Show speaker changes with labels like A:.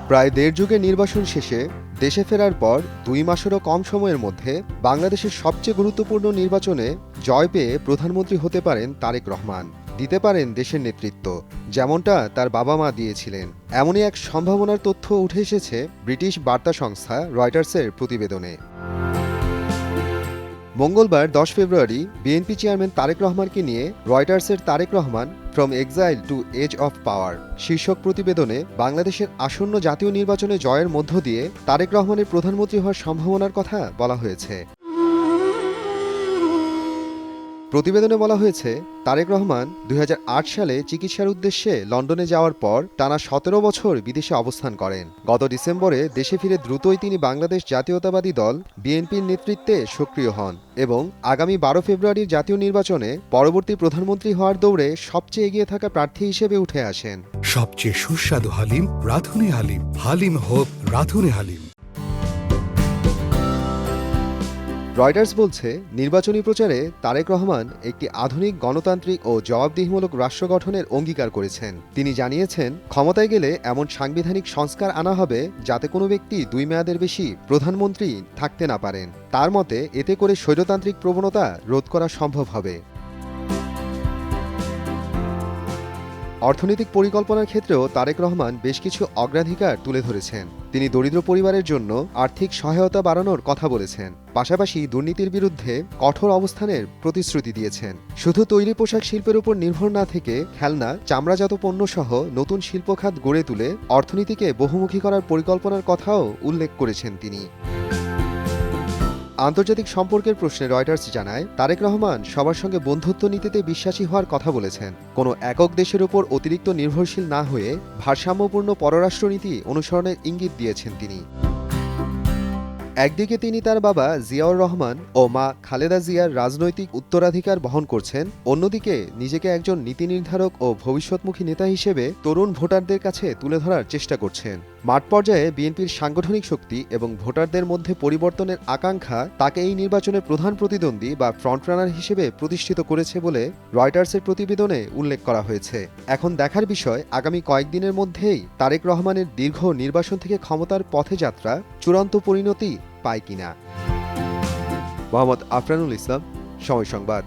A: প্রায় দেড় যুগের নির্বাসন শেষে দেশে ফেরার পর 2 মাসেরও কম সময়ের মধ্যে বাংলাদেশের সবচেয়ে গুরুত্বপূর্ণ নির্বাচনে জয় পেয়ে প্রধানমন্ত্রী হতে পারেন তারেক রহমান, দিতে পারেন দেশের নেতৃত্ব, যেমনটা তার বাবা মা দিয়েছিলেন। এমনই এক সম্ভাবনার তথ্য উঠে এসেছে ব্রিটিশ বার্তা সংস্থা রয়টার্সের প্রতিবেদনে। মঙ্গলবার 10 ফেব্রুয়ারি বিএনপি চেয়ারম্যান তারেক রহমানকে নিয়ে রয়টার্সের Tarique Rahman from exile to edge of power শীর্ষক প্রতিবেদনে বাংলাদেশের আসন্ন জাতীয় নির্বাচনে জয়ের মধ্য দিয়ে তারেক রহমানের প্রধানমন্ত্রী হওয়ার সম্ভাবনার কথা বলা হয়েছে। প্রতিবেদনে বলা হয়েছে, তারেক রহমান 2008 সালে চিকিৎসার উদ্দেশ্যে লন্ডনে যাওয়ার পর টানা 17 বছর বিদেশে অবস্থান করেন। গত ডিসেম্বরে দেশে ফিরে দ্রুতই তিনি বাংলাদেশ জাতীয়তাবাদী দল বিএনপির নেতৃত্বে সক্রিয় হন এবং আগামী 12 ফেব্রুয়ারির জাতীয় নির্বাচনে পরবর্তী প্রধানমন্ত্রী হওয়ার দৌড়ে সবচেয়ে এগিয়ে থাকা প্রার্থী হিসেবে উঠে আসেন।
B: সবচেয়ে সুস্বাদু হালিম রাঁধুনি হালিম, হালিম হোক রাঁধুনি হালিম।
A: রয়টার্স বলছে, নির্বাচনী প্রচারে তারেক রহমান একটি আধুনিক গণতান্ত্রিক ও জবাবদিহিমূলক রাষ্ট্র গঠনের অঙ্গীকার করেছেন। তিনি জানিয়েছেন, ক্ষমতায় গেলে এমন সাংবিধানিক সংস্কার আনা হবে যাতে কোনো ব্যক্তি 2 মেয়াদের বেশি প্রধানমন্ত্রী থাকতে না পারেন। তার মতে এতে করে স্বৈরতান্ত্রিক প্রবণতা রোধ করা সম্ভব হবে। অর্থনৈতিক পরিকল্পনার ক্ষেত্রেও তারেক রহমান বেশ কিছু অগ্রাধিকার তুলে ধরেছেন। তিনি দরিদ্র পরিবারের জন্য আর্থিক সহায়তা বাড়ানোর কথা বলেছেন, পাশাপাশি দুর্নীতির বিরুদ্ধে কঠোর অবস্থানের প্রতিশ্রুতি দিয়েছেন। শুধু তৈরি পোশাক শিল্পের উপর নির্ভর না থেকে খেলনা, চামড়াজাত পণ্য সহ নতুন শিল্পখাত গড়ে তুলে অর্থনীতিকে বহুমুখী করার পরিকল্পনার কথাও উল্লেখ করেছেন তিনি। আন্তর্জাতিক সম্পর্কের প্রশ্নে রয়টার্স জানায়, তারেক রহমান সবার সঙ্গে বন্ধুত্ব নীতিতে বিশ্বাসী হওয়ার কথা বলেছেন। কোনো একক দেশের উপর অতিরিক্ত নির্ভরশীল না হয়ে ভারসাম্যপূর্ণ পররাষ্ট্রনীতি অনুসরণের ইঙ্গিত দিয়েছেন তিনি। একদিকে তিনি তার বাবা জিয়াউর রহমান ও মা খালেদা জিয়ার রাজনৈতিক উত্তরাধিকার বহন করছেন, অন্যদিকে নিজেকে একজন নীতি নির্ধারক ও ভবিষ্যৎমুখী নেতা হিসেবে তরুণ ভোটারদের কাছে তুলে ধরার চেষ্টা করছেন। মাঠ পর্যায়ে বিএনপির সাংগঠনিক শক্তি এবং ভোটারদের মধ্যে পরিবর্তনের আকাঙ্ক্ষা তাকে এই নির্বাচনের প্রধান প্রতিদ্বন্দ্বী বা ফ্রন্টরানার হিসেবে প্রতিষ্ঠিত করেছে বলে রয়টার্সের প্রতিবেদনে উল্লেখ করা হয়েছে। এখন দেখার বিষয়, আগামী কয়েকদিনের মধ্যেই তারেক রহমানের দীর্ঘ নির্বাসন থেকে ক্ষমতার পথে যাত্রা চূড়ান্ত পরিণতি পায় কিনা। মোহাম্মদ আফরানুল ইসলাম, সময় সংবাদ।